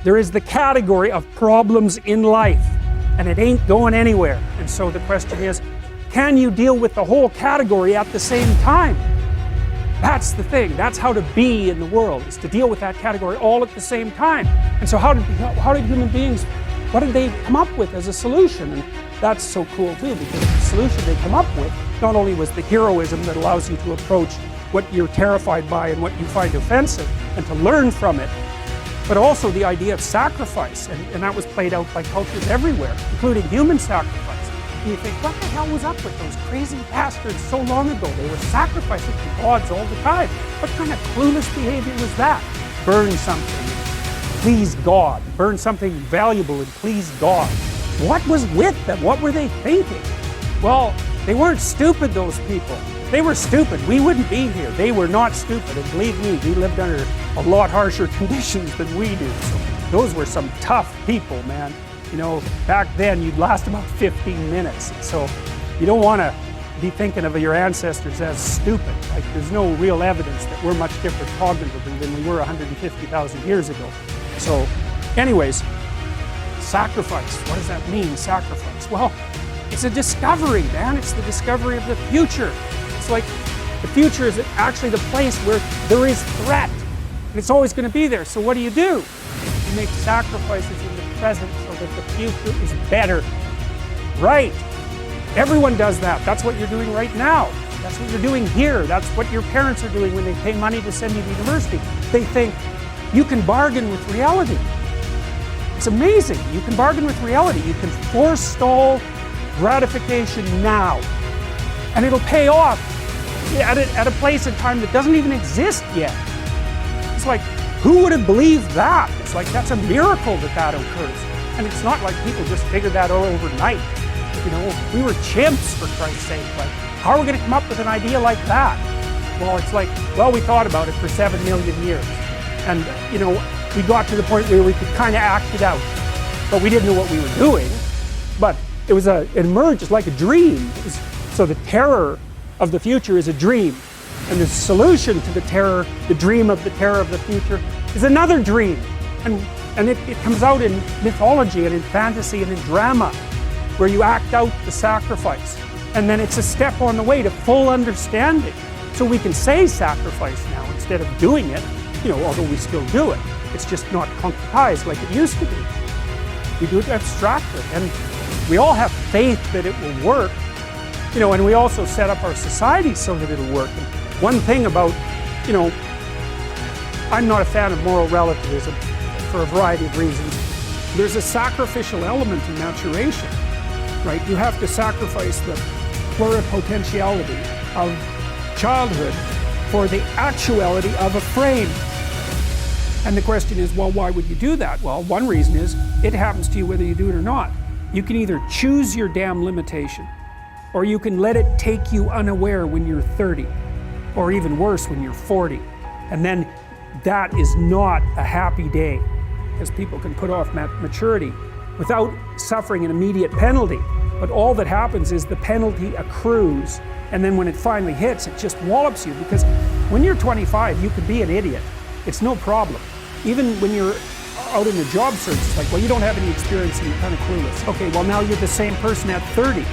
There is the category of problems in life, and it ain't going anywhere. And so the question is, can you deal with the whole category at the same time? That's the thing. That's how to be in the world, is to deal with that category all at the same time. And so how did human beings, what did they come up with as a solution? And that's so cool too, because the solution they come up with not only was the heroism that allows you to approach what you're terrified by and what you find offensive and to learn from it, but also the idea of sacrifice, and that was played out by cultures everywhere, including human sacrifice. And you think, what the hell was up with those crazy bastards so long ago? They were sacrificing to gods all the time. What kind of clueless behavior was that? Burn something, please God. Burn something valuable and please God. What was with them? What were they thinking? Well, they weren't stupid, those people. If they were stupid, we wouldn't be here. They were not stupid, and believe me, we lived under a lot harsher conditions than we do. So those were some tough people, man. You know, back then you'd last about 15 minutes. So you don't want to be thinking of your ancestors as stupid. Like, there's no real evidence that we're much different cognitively than we were 150,000 years ago. So anyways, sacrifice. What does that mean, sacrifice? Well, it's a discovery, man. It's the discovery of the future. It's like the future is actually the place where there is threat. And it's always going to be there. So what do? You make sacrifices in the present so that the future is better. Right. Everyone does that. That's what you're doing right now. That's what you're doing here. That's what your parents are doing when they pay money to send you to university. They think you can bargain with reality. It's amazing. You can bargain with reality. You can forestall gratification now, and it'll pay off at a place and time that doesn't even exist yet. It's like, who would have believed that? It's like, that's a miracle that occurs. And it's not like people just figured that out overnight. You know, we were chimps, for Christ's sake. Like, how are we going to come up with an idea like that? Well, it's like, well, we thought about it for 7 million years. And, you know, we got to the point where we could kind of act it out. But we didn't know what we were doing. But it emerged as like a dream. So the terror of the future is a dream. And the solution to the dream of the future is another dream. And it comes out in mythology and in fantasy and in drama, where you act out the sacrifice. And then it's a step on the way to full understanding. So we can say sacrifice now instead of doing it, you know, although we still do it. It's just not concretized like it used to be. We do it abstractly. And we all have faith that it will work, you know, and we also set up our society so that it'll work. And one thing about, you know, I'm not a fan of moral relativism for a variety of reasons. There's a sacrificial element in maturation, right? You have to sacrifice the pluripotentiality of childhood for the actuality of a frame. And the question is, well, why would you do that? Well, one reason is it happens to you whether you do it or not. You can either choose your damn limitation, or you can let it take you unaware when you're 30, or even worse, when you're 40. And then that is not a happy day, because people can put off maturity without suffering an immediate penalty. But all that happens is the penalty accrues, and then when it finally hits, it just wallops you. Because when you're 25, you could be an idiot. It's no problem. Even when you're out in the job search, it's like, well, you don't have any experience and you're kind of clueless. Okay, well, now you're the same person at 30.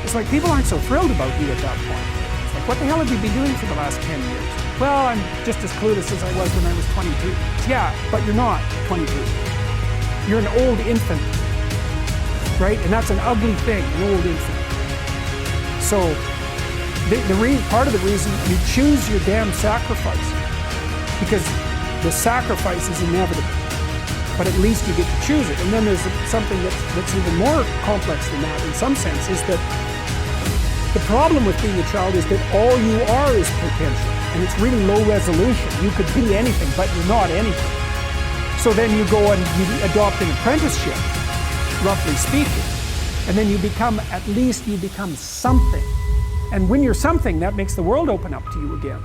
It's like, people aren't so thrilled about you at that point. It's like, what the hell have you been doing for the last 10 years? Well, I'm just as clueless as I was when I was 22. Yeah, but you're not 22. You're an old infant, right? And that's an ugly thing, an old infant. So, part of the reason you choose your damn sacrifice, because the sacrifice is inevitable, but at least you get to choose it. And then there's something that's even more complex than that in some sense, is that the problem with being a child is that all you are is potential, and it's really low resolution. You could be anything, but you're not anything. So then you go and you adopt an apprenticeship, roughly speaking, and then you become something. And when you're something, that makes the world open up to you again.